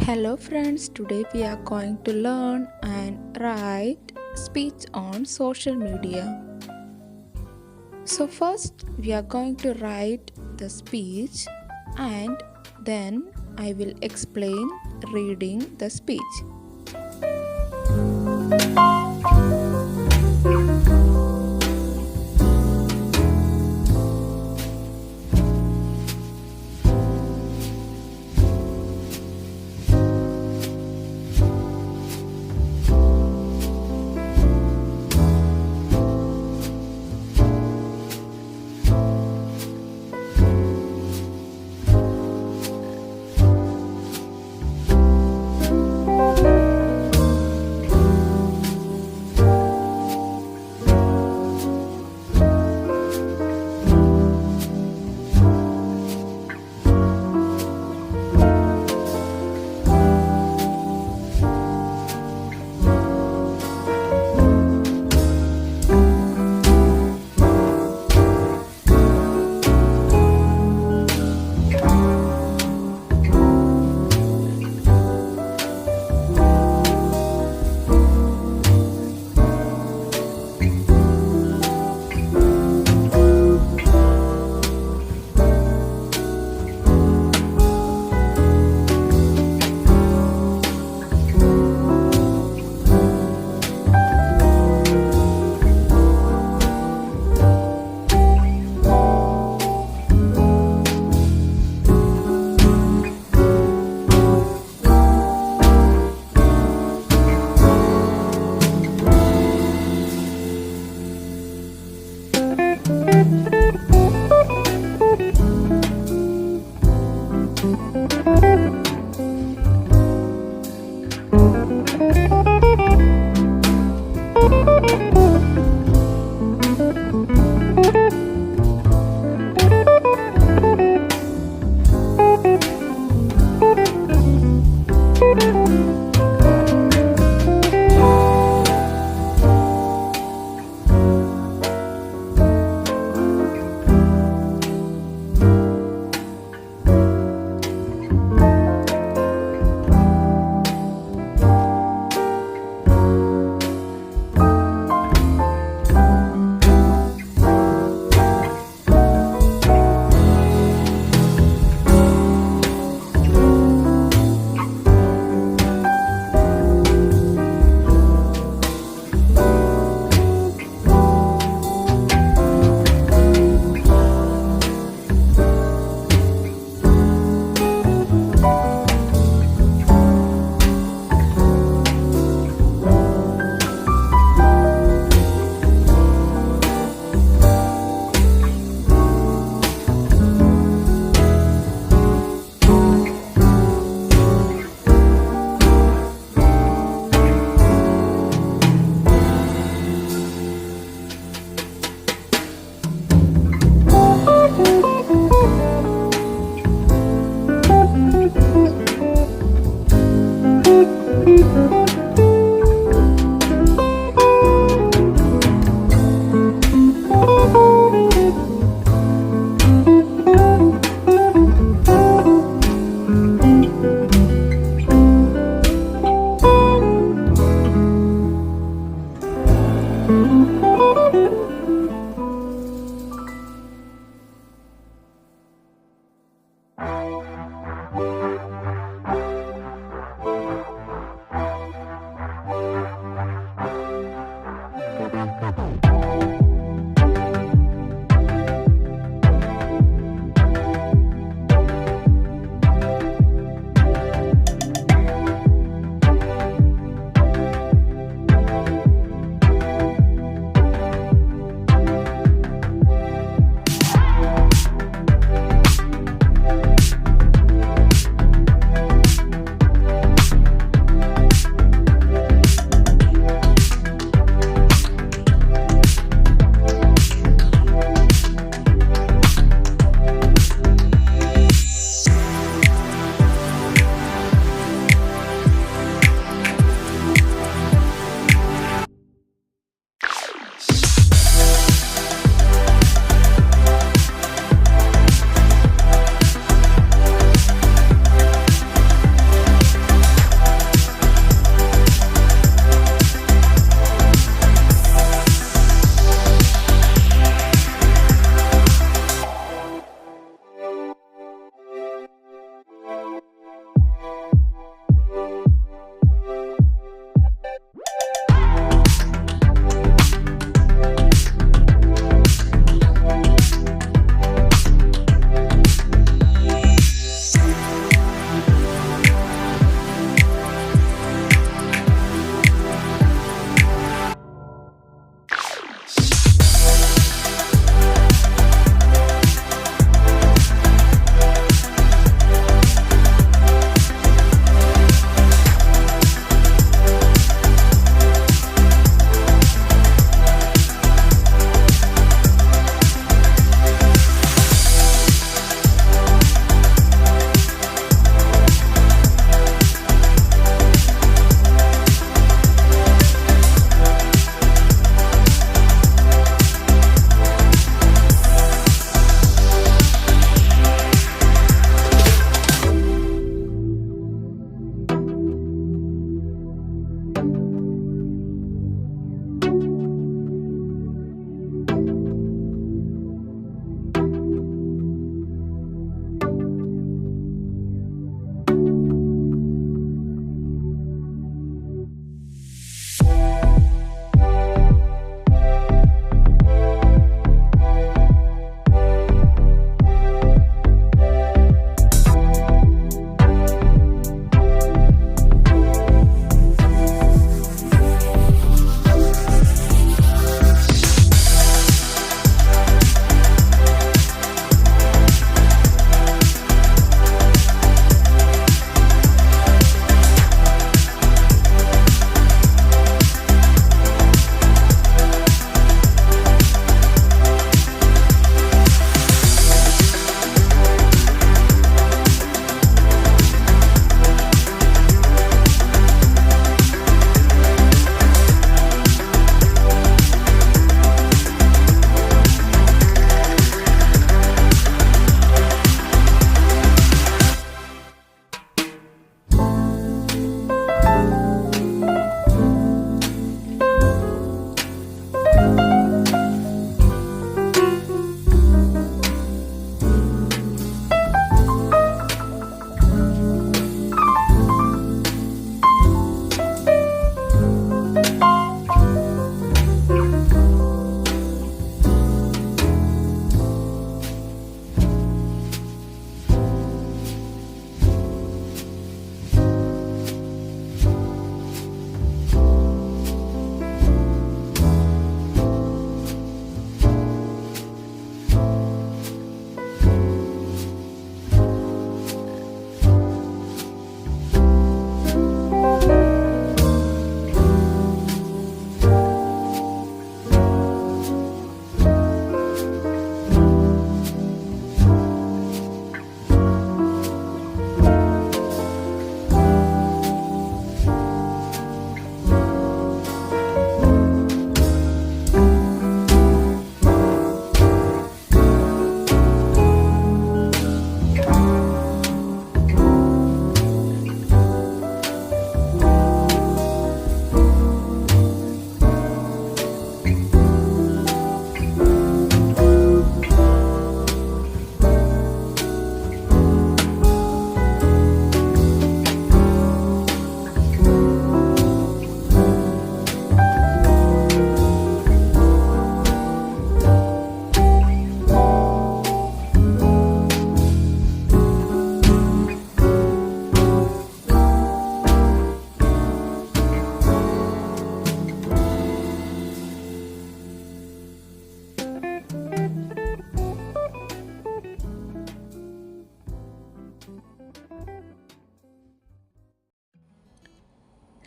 Hello friends, today we are going to learn and write speech on social media. So first we are going to write the speech and then I will explain reading the speech.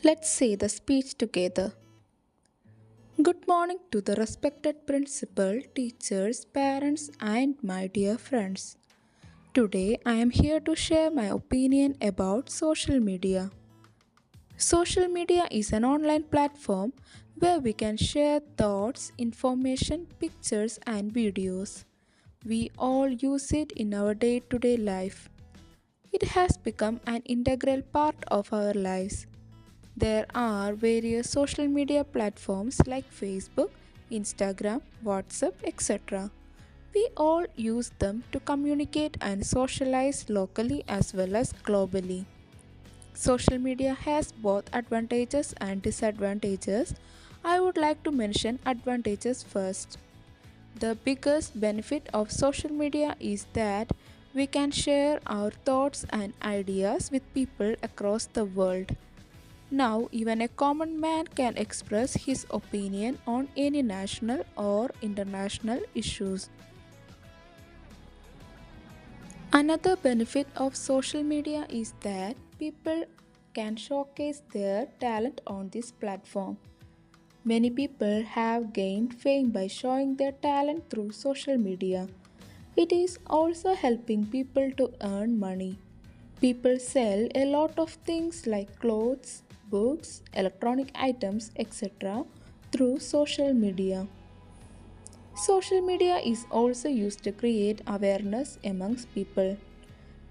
Let's say the speech together. Good morning to the respected principal, teachers, parents, and my dear friends. Today I am here to share my opinion about social media. Social media is an online platform where we can share thoughts, information, pictures, and videos. We all use it in our day to day life. It has become an integral part of our lives. There are various social media platforms like Facebook, Instagram, WhatsApp, etc. We all use them to communicate and socialize locally as well as globally. Social media has both advantages and disadvantages. I would like to mention advantages first. The biggest benefit of social media is that we can share our thoughts and ideas with people across the world. Now, even a common man can express his opinion on any national or international issues. Another benefit of social media is that people can showcase their talent on this platform. Many people have gained fame by showing their talent through social media. It is also helping people to earn money. People sell a lot of things like clothes, books, electronic items, etc. through social media. Social media is also used to create awareness amongst people.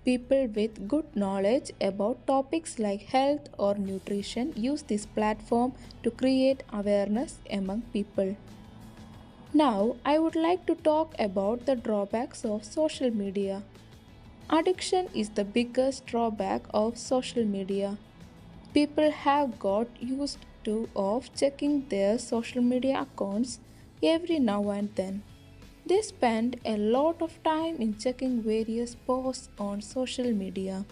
People with good knowledge about topics like health or nutrition use this platform to create awareness among people. Now, I would like to talk about the drawbacks of social media. Addiction is the biggest drawback of social media. People have got used to of checking their social media accounts every now and then. They spend a lot of time in checking various posts on social media.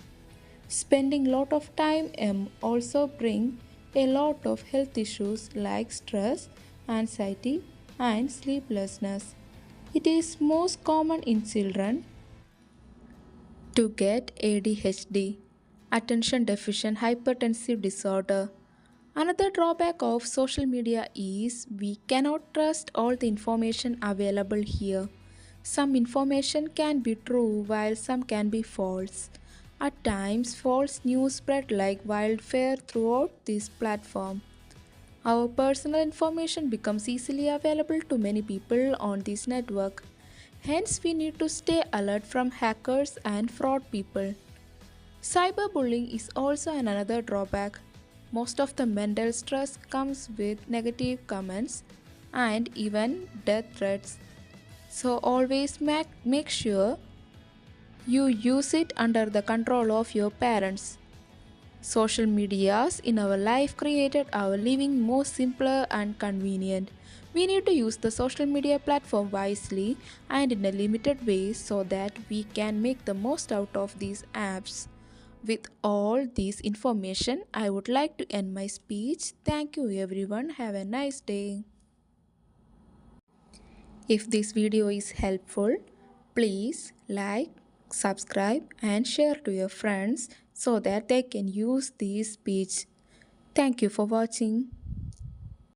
Spending lot of time also bring a lot of health issues like stress, anxiety and sleeplessness. It is most common in children to get ADHD, attention deficit hypertensive disorder. Another drawback of social media is we cannot trust all the information available here. Some information can be true while some can be false. At times, false news spread like wildfire throughout this platform. Our personal information becomes easily available to many people on this network. Hence, we need to stay alert from hackers and fraud people. Cyberbullying is also another drawback. Most of the mental stress comes with negative comments and even death threats. So always make sure you use it under the control of your parents. Social medias in our life created our living more simpler and convenient. We need to use the social media platform wisely and in a limited way so that we can make the most out of these apps. With all this information, I would like to end my speech. Thank you everyone. Have a nice day. If this video is helpful, please like, subscribe and share to your friends so that they can use this speech. Thank you for watching.